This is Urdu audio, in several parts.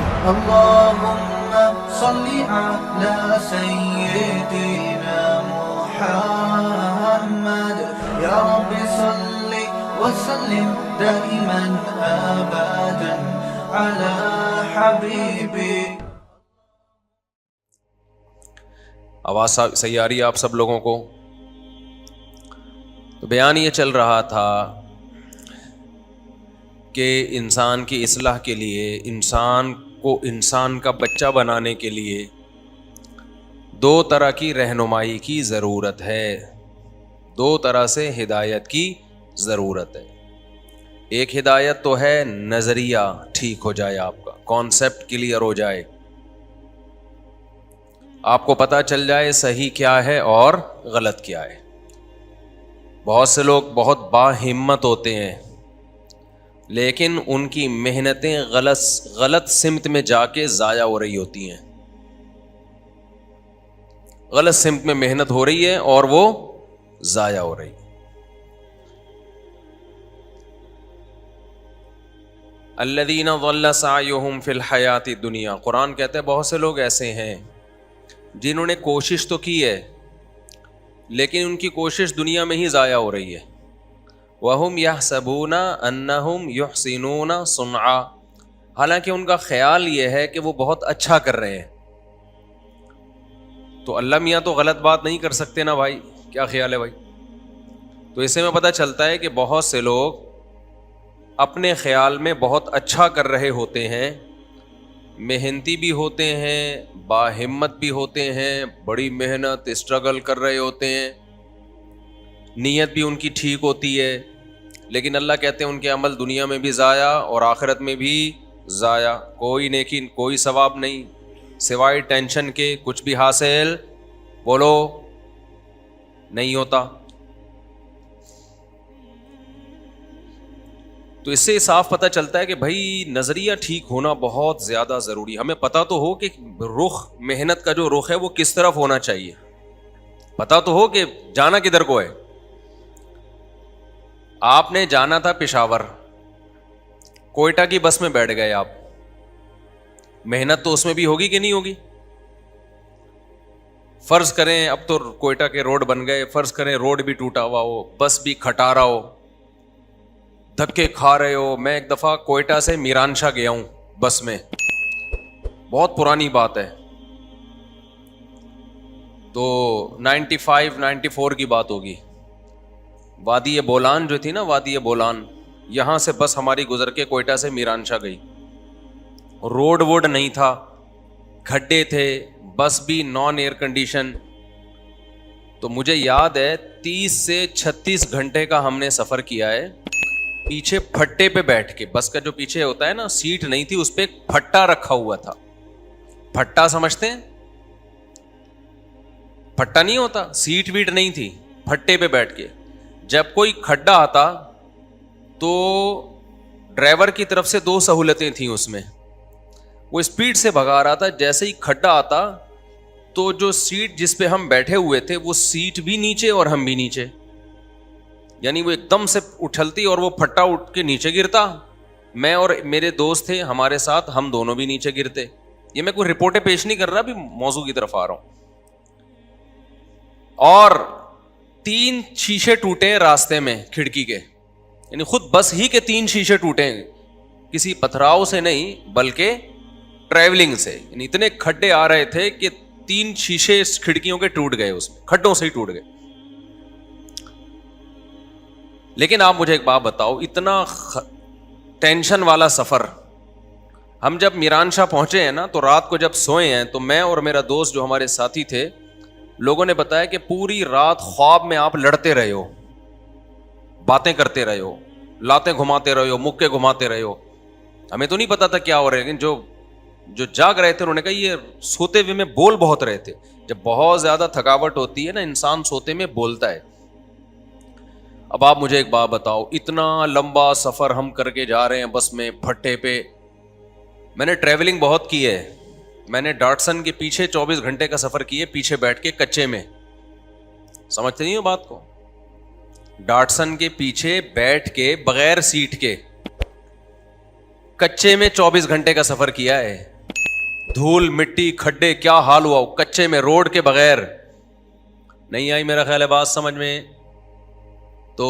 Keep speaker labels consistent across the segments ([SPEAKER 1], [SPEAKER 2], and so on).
[SPEAKER 1] اللهم صل على سيدنا محمد يا رب صل وسلم دائما ابدا على حبيبي.
[SPEAKER 2] آواز صحیح آ رہی ہے آپ سب لوگوں کو؟ تو بیان یہ چل رہا تھا کہ انسان کی اصلاح کے لیے، انسان کو انسان کا بچہ بنانے کے لیے دو طرح کی رہنمائی کی ضرورت ہے، دو طرح سے ہدایت کی ضرورت ہے. ایک ہدایت تو ہے نظریہ ٹھیک ہو جائے، آپ کا کانسیپٹ کلیئر ہو جائے، آپ کو پتہ چل جائے صحیح کیا ہے اور غلط کیا ہے. بہت سے لوگ بہت باہمت ہوتے ہیں لیکن ان کی محنتیں غلط سمت میں جا کے ضائع ہو رہی ہوتی ہیں. غلط سمت میں محنت ہو رہی ہے اور وہ ضائع ہو رہی. الذین ضل سعیہم فی الحیاۃ الدنیا، قرآن کہتا ہے بہت سے لوگ ایسے ہیں جنہوں نے کوشش تو کی ہے لیکن ان کی کوشش دنیا میں ہی ضائع ہو رہی ہے. وَهُمْ يَحْسَبُونَ أَنَّهُمْ يُحْسِنُونَ صُنْعًا، حالانکہ ان کا خیال یہ ہے کہ وہ بہت اچھا کر رہے ہیں. تو اللہ میاں تو غلط بات نہیں کر سکتے نا بھائی، کیا خیال ہے بھائی؟ تو اس سے میں پتہ چلتا ہے کہ بہت سے لوگ اپنے خیال میں بہت اچھا کر رہے ہوتے ہیں، محنتی بھی ہوتے ہیں، باہمت بھی ہوتے ہیں، بڑی محنت اسٹرگل کر رہے ہوتے ہیں، نیت بھی ان کی ٹھیک ہوتی ہے، لیکن اللہ کہتے ہیں ان کے عمل دنیا میں بھی ضائع اور آخرت میں بھی ضائع. کوئی نیکی، کوئی ثواب نہیں، سوائے ٹینشن کے کچھ بھی حاصل بولو نہیں ہوتا. تو اس سے صاف پتہ چلتا ہے کہ بھائی نظریہ ٹھیک ہونا بہت زیادہ ضروری. ہمیں پتہ تو ہو کہ رخ، محنت کا جو رخ ہے وہ کس طرف ہونا چاہیے، پتہ تو ہو کہ جانا کدھر کو ہے. آپ نے جانا تھا پشاور، کوئٹہ کی بس میں بیٹھ گئے آپ، محنت تو اس میں بھی ہوگی کہ نہیں ہوگی؟ فرض کریں اب تو کوئٹہ کے روڈ بن گئے، فرض کریں روڈ بھی ٹوٹا ہوا ہو، بس بھی کھٹا رہا ہو، دھکے کھا رہے ہو. میں ایک دفعہ کوئٹہ سے میرانشاہ گیا ہوں بس میں، بہت پرانی بات ہے، تو 95-94 کی بات ہوگی. وادی بولان جو تھی نا، وادی بولان، یہاں سے بس ہماری گزر کے کوئٹہ سے میرانشاہ گئی. روڈ ووڈ نہیں تھا، کھڈے تھے، بس بھی نان ایئر کنڈیشن. تو مجھے یاد ہے 30 سے 36 گھنٹے کا ہم نے سفر کیا ہے پیچھے پھٹے پہ بیٹھ کے. بس کا جو پیچھے ہوتا ہے نا، سیٹ نہیں تھی، اس پہ ایک پھٹا رکھا ہوا تھا. پھٹا سمجھتے ہیں؟ پھٹا نہیں ہوتا، سیٹ ویٹ نہیں تھی، پھٹے پہ بیٹھ کے. جب کوئی کھڈا آتا تو ڈرائیور کی طرف سے 2 سہولتیں تھیں اس میں. وہ اسپیڈ سے بھگا رہا تھا، جیسے ہی کھڈا آتا تو جو سیٹ جس پہ ہم بیٹھے ہوئے تھے وہ سیٹ بھی نیچے اور ہم بھی نیچے، یعنی وہ ایک دم سے اچھلتی اور وہ پھٹا اٹھ کے نیچے گرتا. میں اور میرے دوست تھے ہمارے ساتھ، ہم دونوں بھی نیچے گرتے. یہ میں کوئی رپورٹیں پیش نہیں کر رہا، ابھی موضوع کی طرف آ رہا ہوں. اور 3 شیشے ٹوٹے راستے میں کھڑکی کے، یعنی خود بس ہی کے 3 شیشے ٹوٹے، کسی پتھراؤ سے نہیں بلکہ ٹریولنگ سے. یعنی اتنے کھڈے آ رہے تھے کہ 3 شیشے کھڑکیوں کے ٹوٹ گئے، اس میں کھڈوں سے ہی ٹوٹ گئے. لیکن آپ مجھے ایک بات بتاؤ، اتنا ٹینشن والا سفر، ہم جب میرانشاہ پہنچے ہیں نا تو رات کو جب سوئے ہیں تو میں اور میرا دوست جو ہمارے ساتھی تھے، لوگوں نے بتایا کہ پوری رات خواب میں آپ لڑتے رہے ہو، باتیں کرتے رہے ہو، لاتیں گھماتے رہے ہو، مکے گھماتے رہے ہو. ہمیں تو نہیں پتا تھا کیا ہو رہا ہے، لیکن جو جاگ رہے تھے انہوں نے کہا یہ سوتے ہوئے میں بول بہت رہے تھے. جب بہت زیادہ تھکاوٹ ہوتی ہے نا، انسان سوتے میں بولتا ہے. اب آپ مجھے ایک بات بتاؤ، اتنا لمبا سفر ہم کر کے جا رہے ہیں بس میں پھٹے پہ. میں نے ٹریولنگ بہت کی ہے، میں نے ڈاٹسن کے پیچھے 24 گھنٹے کا سفر کیے، پیچھے بیٹھ کے کچے میں. سمجھتے نہیں ہو بات کو؟ ڈاٹسن کے پیچھے بیٹھ کے بغیر سیٹ کے کچے میں 24 گھنٹے کا سفر کیا ہے. دھول مٹی کھڈے کیا حال ہوا, کچے میں روڈ کے بغیر. نہیں آئی میرا خیال ہے بات سمجھ میں. تو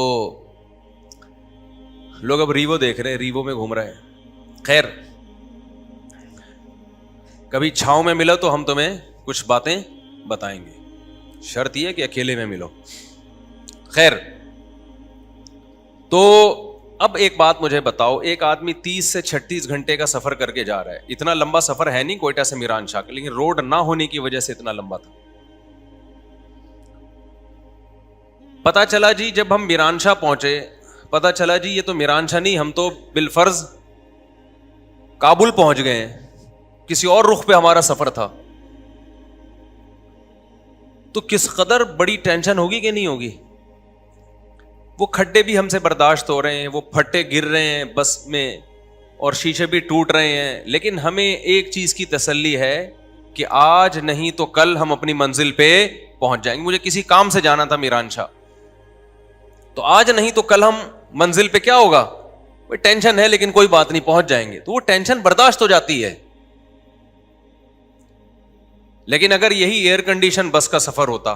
[SPEAKER 2] لوگ اب ریوو دیکھ رہے ہیں, ریوو میں گھوم رہے ہیں. خیر, کبھی چھاؤں میں ملو تو ہم تمہیں کچھ باتیں بتائیں گے, شرط یہ کہ اکیلے میں ملو. خیر, تو اب ایک بات مجھے بتاؤ, ایک آدمی 30 سے 36 گھنٹے کا سفر کر کے جا رہا ہے. اتنا لمبا سفر ہے نہیں کوئٹہ سے میران شاہ کا, لیکن روڈ نہ ہونے کی وجہ سے اتنا لمبا تھا. پتا چلا جی جب ہم میران شاہ پہنچے, پتا چلا جی یہ تو میران شاہ نہیں, ہم تو بالفرض کابل پہنچ گئے ہیں, کسی اور رخ پہ ہمارا سفر تھا. تو کس قدر بڑی ٹینشن ہوگی کہ نہیں ہوگی. وہ کھڈے بھی ہم سے برداشت ہو رہے ہیں, وہ پھٹے گر رہے ہیں بس میں, اور شیشے بھی ٹوٹ رہے ہیں, لیکن ہمیں ایک چیز کی تسلی ہے کہ آج نہیں تو کل ہم اپنی منزل پہ پہنچ جائیں گے. مجھے کسی کام سے جانا تھا میران شاہ, تو آج نہیں تو کل ہم منزل پہ کیا ہوگا, ٹینشن ہے لیکن کوئی بات نہیں پہنچ جائیں گے. تو وہ ٹینشن برداشت ہو جاتی ہے. لیکن اگر یہی ایئر کنڈیشن بس کا سفر ہوتا,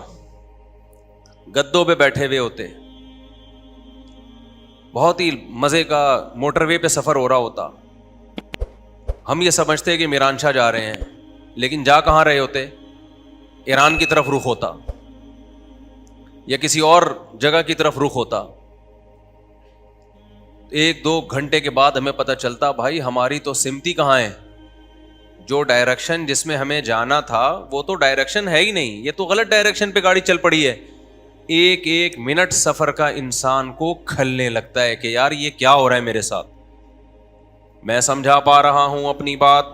[SPEAKER 2] گدوں پہ بیٹھے ہوئے ہوتے, بہت ہی مزے کا موٹر وے پہ سفر ہو رہا ہوتا, ہم یہ سمجھتے کہ میران شاہ جا رہے ہیں, لیکن جا کہاں رہے ہوتے, ایران کی طرف رخ ہوتا یا کسی اور جگہ کی طرف رخ ہوتا. 1-2 گھنٹے کے بعد ہمیں پتہ چلتا بھائی ہماری تو سمتی کہاں ہے, جو ڈائریکشن جس میں ہمیں جانا تھا وہ تو ڈائریکشن ہے ہی نہیں, یہ تو غلط ڈائریکشن پہ گاڑی چل پڑی ہے. ایک منٹ سفر کا انسان کو کھلنے لگتا ہے کہ یار یہ کیا ہو رہا ہے میرے ساتھ. میں سمجھا پا رہا ہوں اپنی بات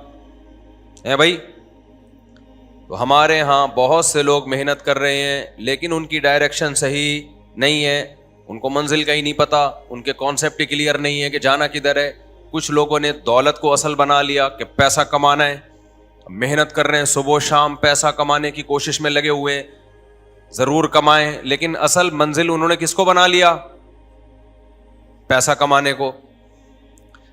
[SPEAKER 2] ہے بھائی. تو ہمارے ہاں بہت سے لوگ محنت کر رہے ہیں, لیکن ان کی ڈائریکشن صحیح نہیں ہے, ان کو منزل کا ہی نہیں پتا, ان کے کانسیپٹ کلیئر نہیں ہے کہ جانا کدھر ہے. کچھ لوگوں نے دولت کو اصل بنا لیا کہ پیسہ کمانا ہے, محنت کر رہے ہیں, صبح و شام پیسہ کمانے کی کوشش میں لگے ہوئے, ضرور کمائیں, لیکن اصل منزل انہوں نے کس کو بنا لیا, پیسہ کمانے کو.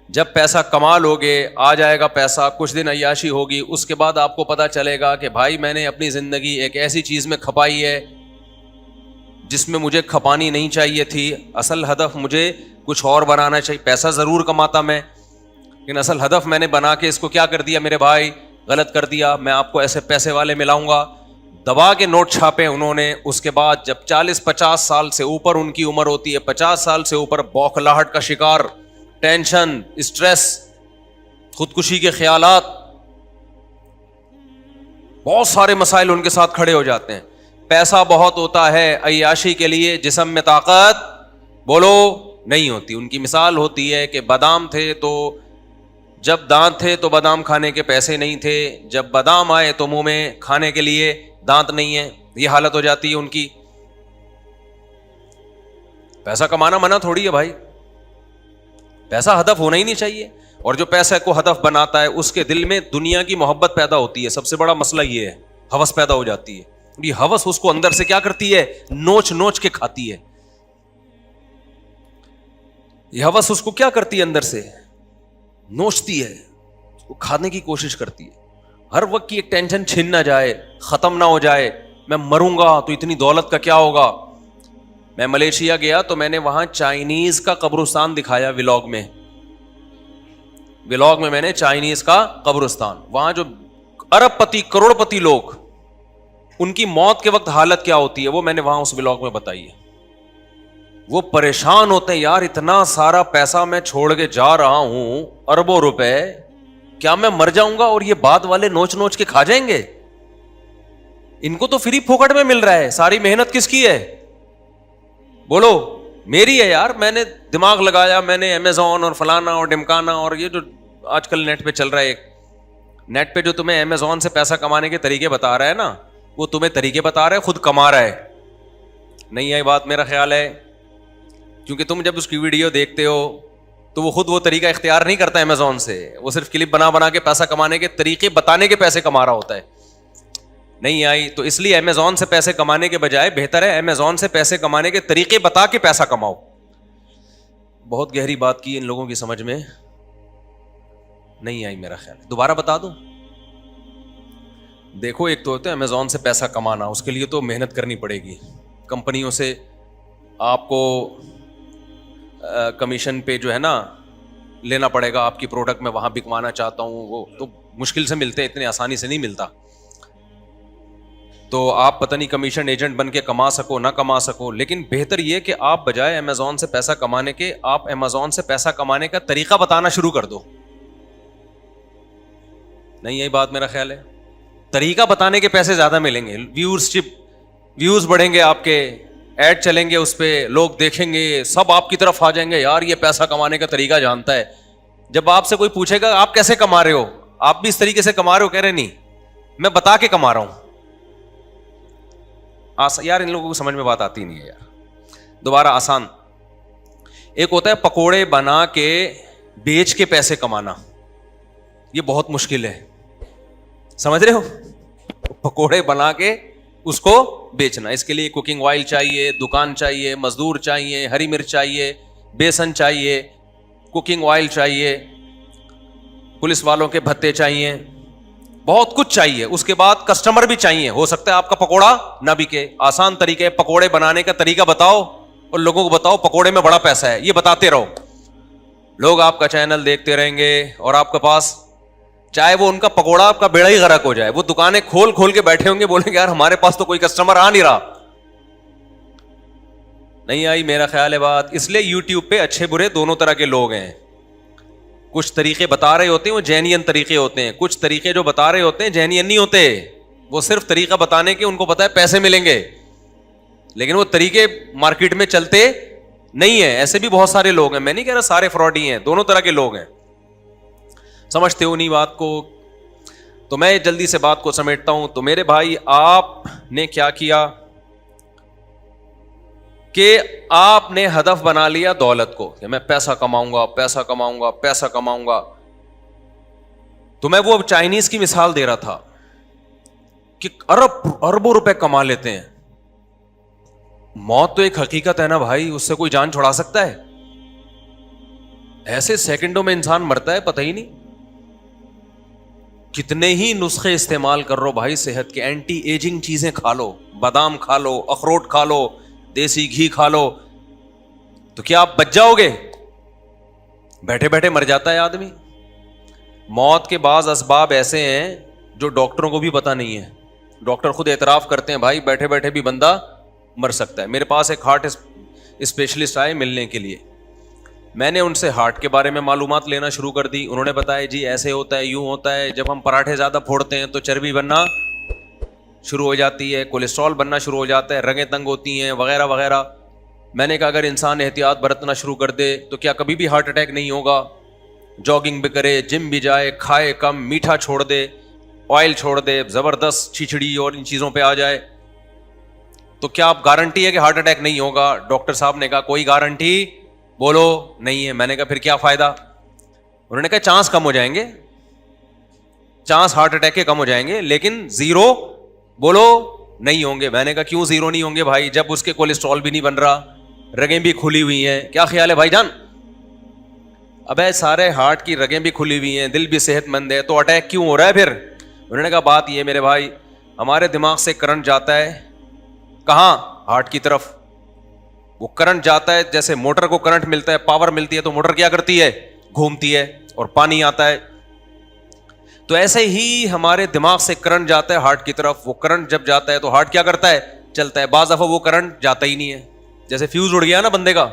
[SPEAKER 2] جب پیسہ کما لوگے, آ جائے گا پیسہ, کچھ دن عیاشی ہوگی, اس کے بعد آپ کو پتا چلے گا کہ بھائی میں نے اپنی زندگی ایک ایسی چیز میں کھپائی ہے جس میں مجھے کھپانی نہیں چاہیے تھی. اصل ہدف مجھے کچھ اور بنانا چاہیے. پیسہ ضرور کماتا میں, لیکن اصل ہدف میں نے بنا کے اس کو کیا کر دیا میرے بھائی, غلط کر دیا. میں آپ کو ایسے پیسے والے ملاؤں گا, دبا کے نوٹ چھاپے انہوں نے. اس کے بعد جب 40-50 سال سے اوپر ان کی عمر ہوتی ہے, 50 سال سے اوپر, بوکھلاہٹ کا شکار, ٹینشن, اسٹریس, خودکشی کے خیالات, بہت سارے مسائل ان کے ساتھ کھڑے ہو جاتے ہیں. پیسہ بہت ہوتا ہے عیاشی کے لیے, جسم میں طاقت بولو نہیں ہوتی. ان کی مثال ہوتی ہے کہ بادام تھے تو جب دانت تھے تو بادام کھانے کے پیسے نہیں تھے, جب بادام آئے تو منہ میں کھانے کے لیے دانت نہیں ہے. یہ حالت ہو جاتی ہے ان کی. پیسہ کمانا منع تھوڑی ہے بھائی, پیسہ ہدف ہونا ہی نہیں چاہیے. اور جو پیسے کو ہدف بناتا ہے اس کے دل میں دنیا کی محبت پیدا ہوتی ہے. سب سے بڑا مسئلہ یہ ہے, ہوس پیدا ہو جاتی ہے. یہ ہوس اس کو اندر سے کیا کرتی ہے, نوچ نوچ کے کھاتی ہے. یہ ہوس اس کو کیا کرتی ہے, اندر سے نوچتی ہے, اس کو کھانے کی کوشش کرتی ہے. ہر وقت کی ایک ٹینشن چھن نہ جائے, ختم نہ ہو جائے. میں مروں گا تو اتنی دولت کا کیا ہوگا. میں ملیشیا گیا تو میں نے وہاں چائنیز کا قبرستان دکھایا ولاگ میں. ولاگ میں نے چائنیز کا قبرستان, وہاں جو ارب پتی کروڑ پتی لوگ, ان کی موت کے وقت حالت کیا ہوتی ہے وہ میں نے وہاں اس ولاگ میں بتائی ہے. وہ پریشان ہوتے ہیں, یار اتنا سارا پیسہ میں چھوڑ کے جا رہا ہوں, اربوں روپے, کیا میں مر جاؤں گا اور یہ بعد والے نوچ نوچ کے کھا جائیں گے. ان کو تو فری پھوکٹ میں مل رہا ہے. ساری محنت کس کی ہے بولو, میری ہے یار. میں نے دماغ لگایا, میں نے امیزون اور فلانا اور ڈمکانا, اور یہ جو آج کل نیٹ پہ چل رہا ہے, نیٹ پہ جو تمہیں امیزون سے پیسہ کمانے کے طریقے بتا رہا ہے نا, وہ تمہیں طریقے بتا رہا ہے, خود کما رہا ہے. نہیں ہے بات میرا خیال ہے, کیونکہ تم جب اس کی ویڈیو دیکھتے ہو تو وہ خود وہ طریقہ اختیار نہیں کرتا امیزون سے, وہ صرف کلپ بنا بنا کے پیسہ کمانے کے طریقے بتانے کے پیسے کما رہا ہوتا ہے. نہیں آئی تو اس لیے امیزون سے پیسے کمانے کے بجائے بہتر ہے امیزون سے پیسے کمانے کے طریقے بتا کے پیسہ کماؤ. بہت گہری بات کی, ان لوگوں کی سمجھ میں نہیں آئی میرا خیال ہے. دوبارہ بتا دوں, دیکھو ایک تو ہوتا ہے امیزون سے پیسہ کمانا, اس کے لیے تو محنت کرنی پڑے گی, کمپنیوں سے آپ کو کمیشن پہ جو ہے نا لینا پڑے گا, آپ کی پروڈکٹ میں وہاں بکوانا چاہتا ہوں, وہ تو مشکل سے ملتے ہیں, اتنے آسانی سے نہیں ملتا. تو آپ پتہ نہیں کمیشن ایجنٹ بن کے کما سکو نہ کما سکو, لیکن بہتر یہ کہ آپ بجائے امیزون سے پیسہ کمانے کے, آپ امیزون سے پیسہ کمانے کا طریقہ بتانا شروع کر دو. نہیں یہی بات میرا خیال ہے, طریقہ بتانے کے پیسے زیادہ ملیں گے, ویوز بڑھیں گے, آپ کے ایڈ چلیں گے اس پہ, لوگ دیکھیں گے, سب آپ کی طرف آ جائیں گے, یار یہ پیسہ کمانے کا طریقہ جانتا ہے. جب آپ سے کوئی پوچھے گا آپ کیسے کما رہے ہو, آپ بھی اس طریقے سے کما رہے ہو, کہہ رہے نہیں میں بتا کے کما رہا ہوں. یار ان لوگوں کو سمجھ میں بات آتی نہیں ہے یار. دوبارہ آسان, ایک ہوتا ہے پکوڑے بنا کے بیچ کے پیسے کمانا, یہ بہت مشکل ہے, سمجھ رہے ہو, پکوڑے بنا کے اس کو بیچنا. اس کے لیے کوکنگ آئل چاہیے, دکان چاہیے, مزدور چاہیے, ہری مرچ چاہیے, بیسن چاہیے, کوکنگ آئل چاہیے, پولیس والوں کے بھتے چاہیے, بہت کچھ چاہیے. اس کے بعد کسٹمر بھی چاہیے, ہو سکتا ہے آپ کا پکوڑا نہ بکے. آسان طریقے, پکوڑے بنانے کا طریقہ بتاؤ اور لوگوں کو بتاؤ پکوڑے میں بڑا پیسہ ہے, یہ بتاتے رہو. لوگ آپ کا چینل دیکھتے رہیں گے اور آپ کے پاس, چاہے وہ ان کا پکوڑا آپ کا بیڑا ہی غرق ہو جائے, وہ دکانیں کھول کھول کے بیٹھے ہوں گے, بولیں گے یار ہمارے پاس تو کوئی کسٹمر آ نہیں رہا. نہیں آئی میرا خیال ہے بات. اس لیے یوٹیوب پہ اچھے برے دونوں طرح کے لوگ ہیں. کچھ طریقے بتا رہے ہوتے ہیں وہ جینین طریقے ہوتے ہیں, کچھ طریقے جو بتا رہے ہوتے ہیں جینین نہیں ہوتے, وہ صرف طریقہ بتانے کے ان کو پتا ہے پیسے ملیں گے, لیکن وہ طریقے مارکیٹ میں چلتے نہیں ہیں. ایسے بھی بہت سارے لوگ ہیں, میں نہیں کہہ رہا سارے فراڈی ہیں, دونوں طرح کے لوگ ہیں. سمجھتے ہو نہیں بات کو؟ تو میں جلدی سے بات کو سمیٹتا ہوں. تو میرے بھائی آپ نے کیا کیا کہ آپ نے ہدف بنا لیا دولت کو, کہ میں پیسہ کماؤں گا, پیسہ کماؤں گا, پیسہ کماؤں گا. تو میں وہ چائنیز کی مثال دے رہا تھا کہ اربوں روپے کما لیتے ہیں. موت تو ایک حقیقت ہے نا بھائی, اس سے کوئی جان چھڑا سکتا ہے؟ ایسے سیکنڈوں میں انسان مرتا ہے پتہ ہی نہیں. کتنے ہی نسخے استعمال کر رہو بھائی صحت کے, اینٹی ایجنگ چیزیں کھا لو, بادام کھا لو, اخروٹ کھا لو, دیسی گھی کھا لو, تو کیا آپ بچ جاؤ گے؟ بیٹھے بیٹھے مر جاتا ہے آدمی. موت کے بعض اسباب ایسے ہیں جو ڈاکٹروں کو بھی پتہ نہیں ہے. ڈاکٹر خود اعتراف کرتے ہیں بھائی بیٹھے بیٹھے بھی بندہ مر سکتا ہے. میرے پاس ایک ہارٹ اسپیشلسٹ آئے ملنے کے لیے, میں نے ان سے ہارٹ کے بارے میں معلومات لینا شروع کر دی. انہوں نے بتایا جی ایسے ہوتا ہے, یوں ہوتا ہے, جب ہم پراٹھے زیادہ پھوڑتے ہیں تو چربی بننا شروع ہو جاتی ہے, کولیسٹرول بننا شروع ہو جاتا ہے, رگیں تنگ ہوتی ہیں وغیرہ وغیرہ. میں نے کہا اگر انسان احتیاط برتنا شروع کر دے تو کیا کبھی بھی ہارٹ اٹیک نہیں ہوگا؟ جاگنگ بھی کرے, جم بھی جائے, کھائے کم, میٹھا چھوڑ دے, آئل چھوڑ دے, زبردست چھچڑی اور ان چیزوں پہ آ جائے, تو کیا آپ گارنٹی ہے کہ ہارٹ اٹیک نہیں ہوگا؟ ڈاکٹر صاحب نے کہا کوئی گارنٹی بولو نہیں ہے. میں نے کہا پھر کیا فائدہ؟ انہوں نے کہا چانس کم ہو جائیں گے, چانس ہارٹ اٹیک کے کم ہو جائیں گے, لیکن زیرو بولو نہیں ہوں گے. میں نے کہا کیوں زیرو نہیں ہوں گے بھائی, جب اس کے کولیسٹرول بھی نہیں بن رہا, رگیں بھی کھلی ہوئی ہیں, کیا خیال ہے بھائی جان؟ ابے سارے ہارٹ کی رگیں بھی کھلی ہوئی ہیں, دل بھی صحت مند ہے, تو اٹیک کیوں ہو رہا ہے پھر؟ انہوں نے کہا بات یہ میرے بھائی, ہمارے دماغ سے کرنٹ جاتا ہے کہاں؟ ہارٹ کی طرف. وہ کرنٹ جاتا ہے, جیسے موٹر کو کرنٹ ملتا ہے, پاور ملتی ہے, تو موٹر کیا کرتی ہے؟ گھومتی ہے, اور پانی آتا ہے. تو ایسے ہی ہمارے دماغ سے کرنٹ جاتا ہے ہارٹ کی طرف. وہ کرنٹ جب جاتا ہے تو ہارٹ کیا کرتا ہے؟ چلتا ہے. بعض دفعہ وہ کرنٹ جاتا ہی نہیں ہے, جیسے فیوز اڑ گیا نا بندے کا.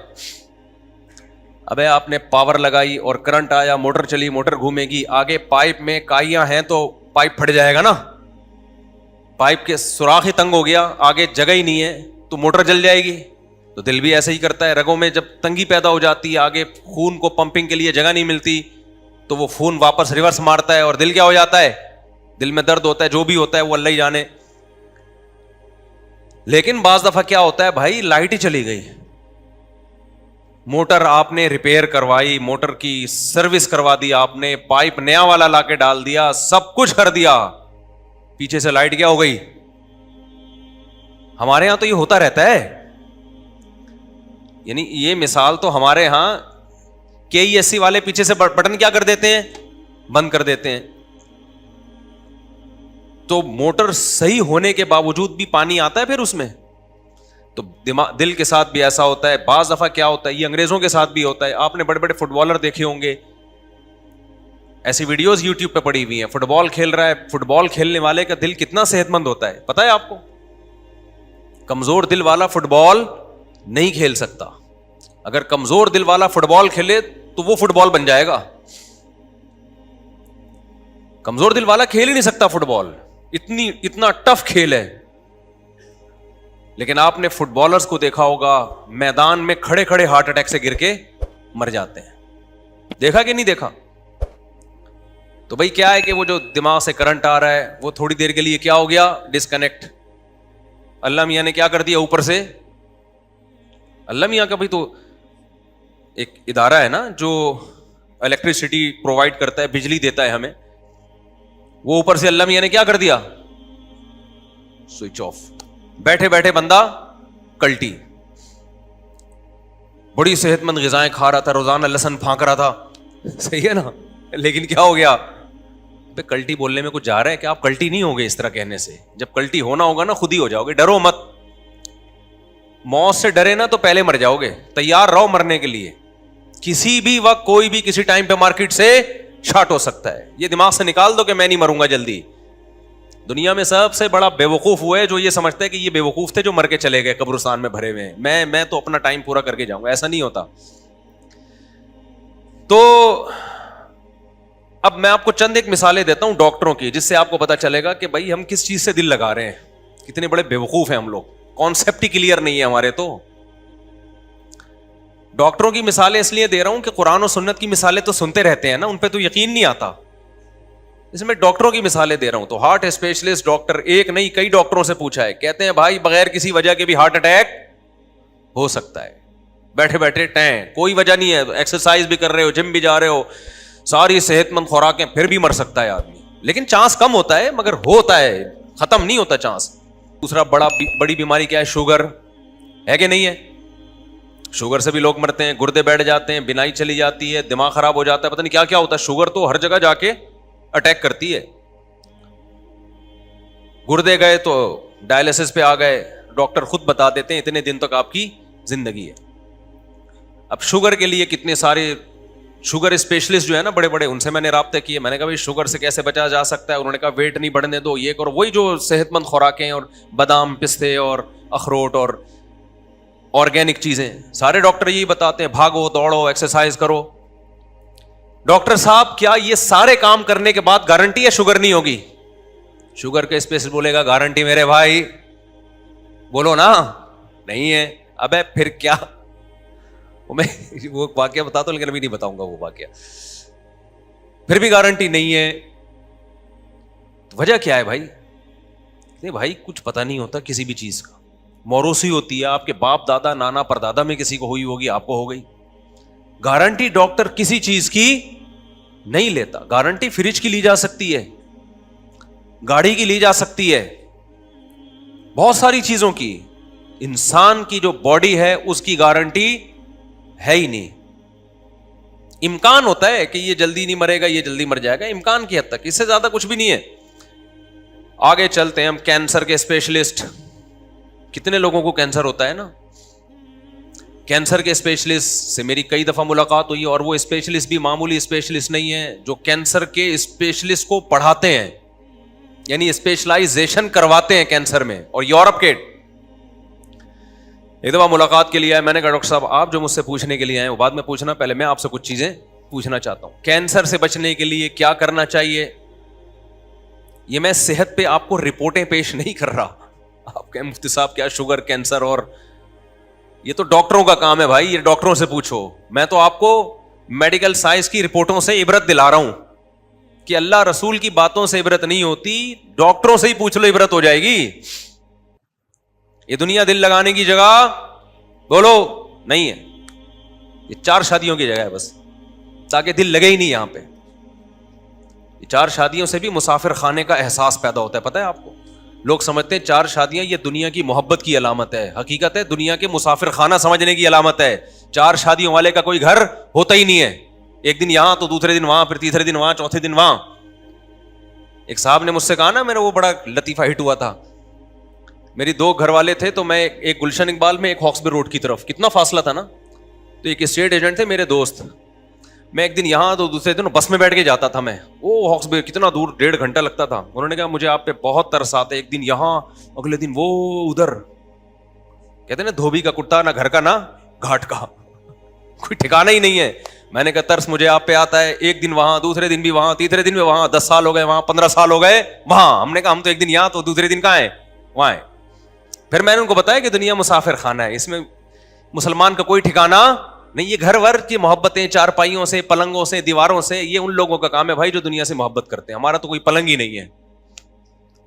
[SPEAKER 2] ابے آپ نے پاور لگائی اور کرنٹ آیا, موٹر چلی, موٹر گھومے گی, آگے پائپ میں کائیاں ہیں تو پائپ پھٹ جائے گا نا, پائپ کے سوراخ ہی تنگ ہو گیا, آگے جگہ ہی نہیں ہے تو موٹر جل جائے گی. تو دل بھی ایسے ہی کرتا ہے, رگوں میں جب تنگی پیدا ہو جاتی ہے, آگے خون کو پمپنگ کے لیے جگہ نہیں ملتی, تو وہ خون واپس ریورس مارتا ہے اور دل کیا ہو جاتا ہے؟ دل میں درد ہوتا ہے, جو بھی ہوتا ہے وہ اللہ ہی جانے. لیکن بعض دفعہ کیا ہوتا ہے بھائی, لائٹ ہی چلی گئی, موٹر آپ نے ریپیئر کروائی, موٹر کی سروس کروا دی آپ نے, پائپ نیا والا لا کے ڈال دیا, سب کچھ کر دیا, پیچھے سے لائٹ کیا ہو گئی. ہمارے یہاں تو یہ ہوتا رہتا ہے. یعنی یہ مثال تو ہمارے ہاں KESC والے پیچھے سے بٹن کیا کر دیتے ہیں؟ بند کر دیتے ہیں. تو موٹر صحیح ہونے کے باوجود بھی پانی آتا ہے پھر اس میں. تو دل کے ساتھ بھی ایسا ہوتا ہے. بعض دفعہ کیا ہوتا ہے, یہ انگریزوں کے ساتھ بھی ہوتا ہے. آپ نے بڑے بڑے فٹ بالر دیکھے ہوں گے, ایسی ویڈیوز یوٹیوب پہ پڑی ہوئی ہیں. فٹ بال کھیل رہا ہے, فٹ بال کھیلنے والے کا دل کتنا صحت مند ہوتا ہے پتا ہے آپ کو. کمزور دل والا فٹ بال نہیں کھیل سکتا. اگر کمزور دل والا فٹ بال کھیلے تو وہ فٹ بال بن جائے گا. کمزور دل والا کھیل ہی نہیں سکتا فٹ بال, اتنا ٹف کھیل ہے. لیکن آپ نے فٹ بالرز کو دیکھا ہوگا میدان میں کھڑے کھڑے ہارٹ اٹیک سے گر کے مر جاتے ہیں. دیکھا کہ نہیں دیکھا؟ تو بھائی کیا ہے کہ وہ جو دماغ سے کرنٹ آ رہا ہے وہ تھوڑی دیر کے لیے کیا ہو گیا, ڈسکنیکٹ. اللہ میاں نے کیا کر دیا اوپر سے. اللہ میاں کا بھائی تو ایک ادارہ ہے نا جو الیکٹریسٹی پرووائڈ کرتا ہے, بجلی دیتا ہے ہمیں. وہ اوپر سے اللہ میاں نے کیا کر دیا, سوئچ آف. بیٹھے بیٹھے بندہ کلٹی. بڑی صحت مند غذائیں کھا رہا تھا, روزانہ لہسن پھانک رہا تھا, صحیح ہے نا, لیکن کیا ہو گیا, کلٹی بولنے میں کچھ جا رہا ہے کہ آپ کلٹی نہیں ہوگے اس طرح کہنے سے. جب کلٹی ہونا ہوگا نا خود ہی ہو جاؤ گے. ڈرو مت, موت سے ڈرے نا تو پہلے مر جاؤ گے. تیار رہو مرنے کے لیے. کسی بھی وقت کوئی بھی کسی ٹائم پہ مارکیٹ سے شارٹ ہو سکتا ہے. یہ دماغ سے نکال دو کہ میں نہیں مروں گا جلدی. دنیا میں سب سے بڑا بے وقوف وہ ہے جو یہ سمجھتا ہے کہ یہ بے وقوف تھے جو مر کے چلے گئے قبرستان میں بھرے ہوئے. میں تو اپنا ٹائم پورا کر کے جاؤں گا. ایسا نہیں ہوتا. تو اب میں آپ کو چند ایک مثالیں دیتا ہوں ڈاکٹروں کی, جس سے آپ کو پتا چلے گا کہ بھائی ہم کس چیز سے دل لگا رہے ہیں, کتنے بڑے بے وقوف ہیں ہم لوگ. کانسیپٹ ہی کلیئر نہیں ہے ہمارے. تو ڈاکٹروں کی مثالیں اس لیے دے رہا ہوں کہ قرآن و سنت کی مثالیں تو سنتے رہتے ہیں نا, ان پہ تو یقین نہیں آتا. اس میں ڈاکٹروں کی مثالیں دے رہا ہوں. تو ہارٹ اسپیشلسٹ ڈاکٹر, ایک نہیں کئی ڈاکٹروں سے پوچھا ہے, کہتے ہیں بھائی بغیر کسی وجہ کے بھی ہارٹ اٹیک ہو سکتا ہے. بیٹھے بیٹھے ٹیں, کوئی وجہ نہیں ہے, ایکسرسائز بھی کر رہے ہو, جم بھی جا رہے ہو, ساری صحت مند خوراکیں, پھر بھی مر سکتا ہے آدمی. لیکن چانس کم ہوتا ہے, مگر ہوتا ہے, ختم نہیں ہوتا چانس. دوسرا بڑی بیماری کیا ہے, شوگر ہے کہ نہیں ہے. شوگر سے بھی لوگ مرتے ہیں, گردے بیٹھ جاتے ہیں, بینائی چلی جاتی ہے, دماغ خراب ہو جاتا ہے, پتہ نہیں کیا کیا ہوتا ہے. شوگر تو ہر جگہ جا کے اٹیک کرتی ہے. گردے گئے تو ڈائلسس پہ آ گئے, ڈاکٹر خود بتا دیتے ہیں اتنے دن تک آپ کی زندگی ہے. اب شوگر کے لیے کتنے سارے شوگر اسپیشلسٹ جو ہے نا بڑے بڑے, ان سے میں نے رابطے کیے. میں نے کہا بھائی شوگر سے کیسے بچا جا سکتا ہے. انہوں نے کہا ویٹ نہیں بڑھنے دو, یہ کرو, وہی جو صحت مند خوراکیں اور بادام پستے اور اخروٹ اور آرگینک چیزیں, سارے ڈاکٹر یہی بتاتے ہیں, بھاگو دوڑو ایکسرسائز کرو. ڈاکٹر صاحب کیا یہ سارے کام کرنے کے بعد گارنٹی ہے شوگر نہیں ہوگی؟ شوگر کے اسپیشلسٹ بولے گا گارنٹی میرے بھائی, بولو نا نہیں ہے. ابے پھر کیا, میں وہ واقعہ بتاتا ہوں لیکن ابھی نہیں بتاؤں گا وہ واقعہ. پھر بھی گارنٹی نہیں ہے. وجہ کیا ہے بھائی؟ نہیں بھائی کچھ پتہ نہیں ہوتا کسی بھی چیز کا. موروثی ہوتی ہے, آپ کے باپ دادا نانا پردادا میں کسی کو ہوئی ہوگی, آپ کو ہو گئی. گارنٹی ڈاکٹر کسی چیز کی نہیں لیتا. گارنٹی فریج کی لی جا سکتی ہے, گاڑی کی لی جا سکتی ہے, بہت ساری چیزوں کی. انسان کی جو باڈی ہے اس کی گارنٹی ہے ہی نہیں. امکان ہوتا ہے کہ یہ جلدی نہیں مرے گا, یہ جلدی مر جائے گا, امکان کی حد تک, اس سے زیادہ کچھ بھی نہیں ہے. آگے چلتے ہیں ہم. کینسر کے اسپیشلسٹ, کتنے لوگوں کو کینسر ہوتا ہے نا. کینسر کے اسپیشلسٹ سے میری کئی دفعہ ملاقات ہوئی, اور وہ اسپیشلسٹ بھی معمولی اسپیشلسٹ نہیں ہے, جو کینسر کے اسپیشلسٹ کو پڑھاتے ہیں, یعنی اسپیشلائزیشن کرواتے ہیں کینسر میں. اور یورپ کے ایک دفعہ ملاقات کے لیے آئے. میں نے کہا ڈاکٹر صاحب آپ جو مجھ سے پوچھنے کے لیے آئے وہ بعد میں پوچھنا, پہلے میں آپ سے کچھ چیزیں پوچھنا چاہتا ہوں. کینسر سے بچنے کے لیے کیا کرنا چاہیے؟ یہ میں صحت پہ آپ کو رپورٹیں پیش نہیں کر رہا. آپ کہیں مفتی صاحب کیا شوگر کینسر, اور یہ تو ڈاکٹروں کا کام ہے بھائی, یہ ڈاکٹروں سے پوچھو. میں تو آپ کو میڈیکل سائنس کی رپورٹوں سے عبرت دلا رہا ہوں کہ اللہ رسول کی باتوں سے عبرت نہیں ہوتی, ڈاکٹروں سے ہی پوچھ لو عبرت ہو جائے گی. یہ دنیا دل لگانے کی جگہ بولو نہیں ہے, یہ 4 شادیوں کی جگہ ہے بس, تاکہ دل لگے ہی نہیں یہاں پہ. یہ 4 شادیوں سے بھی مسافر خانے کا احساس پیدا ہوتا ہے. پتہ ہے آپ کو, لوگ سمجھتے ہیں 4 شادیاں یہ دنیا کی محبت کی علامت ہے, حقیقت ہے دنیا کے مسافر خانہ سمجھنے کی علامت ہے. 4 شادیوں والے کا کوئی گھر ہوتا ہی نہیں ہے. ایک دن یہاں تو دوسرے دن وہاں, پھر تیسرے دن وہاں, چوتھے دن وہاں. ایک صاحب نے مجھ سے کہا نا, میرا وہ بڑا لطیفہ ہٹ ہوا تھا. میری 2 گھر والے تھے, تو میں ایک گلشن اقبال میں, ایک ہاکسبے روڈ کی طرف, کتنا فاصلہ تھا نا. تو ایک اسٹیٹ ایجنٹ تھے میرے دوست, میں ایک دن یہاں تو دوسرے دن بس میں بیٹھ کے جاتا تھا میں, وہ ہاکسبے کتنا دور, 1.5 گھنٹہ لگتا تھا. انہوں نے کہا مجھے آپ پہ بہت ترس آتا ہے, ایک دن یہاں اگلے دن وہ ادھر. کہتے ہیں نا دھوبی کا کتا نہ گھر کا نہ گھاٹ کا, کوئی ٹھکانا ہی نہیں ہے. میں نے کہا ترس مجھے آپ پہ آتا ہے, ایک دن وہاں, دوسرے دن بھی وہاں, تیسرے دن بھی وہاں, 10 سال ہو گئے وہاں, 15 سال ہو گئے وہاں. ہم نے کہا ہم تو ایک دن یہاں تو دوسرے دن کہاں ہیں, وہاں ہیں. پھر میں نے ان کو بتایا کہ دنیا مسافر خانہ ہے, اس میں مسلمان کا کوئی ٹھکانا نہیں. یہ گھر ور کی محبتیں, چارپائیوں سے, پلنگوں سے, دیواروں سے, یہ ان لوگوں کا کام ہے بھائی جو دنیا سے محبت کرتے ہیں. ہمارا تو کوئی پلنگ ہی نہیں ہے,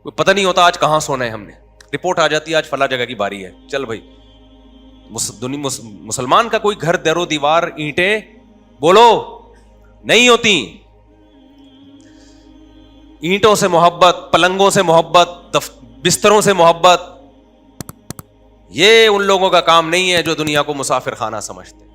[SPEAKER 2] کوئی پتہ نہیں ہوتا آج کہاں سونا ہے. ہم نے رپورٹ آ جاتی ہے آج فلاں جگہ کی باری ہے, چل بھائی. مسلمان کا کوئی گھر در و دیوار اینٹیں بولو نہیں ہوتی. اینٹوں سے محبت, پلنگوں سے محبت, بستروں سے محبت, یہ ان لوگوں کا کام نہیں ہے جو دنیا کو مسافر خانہ سمجھتے.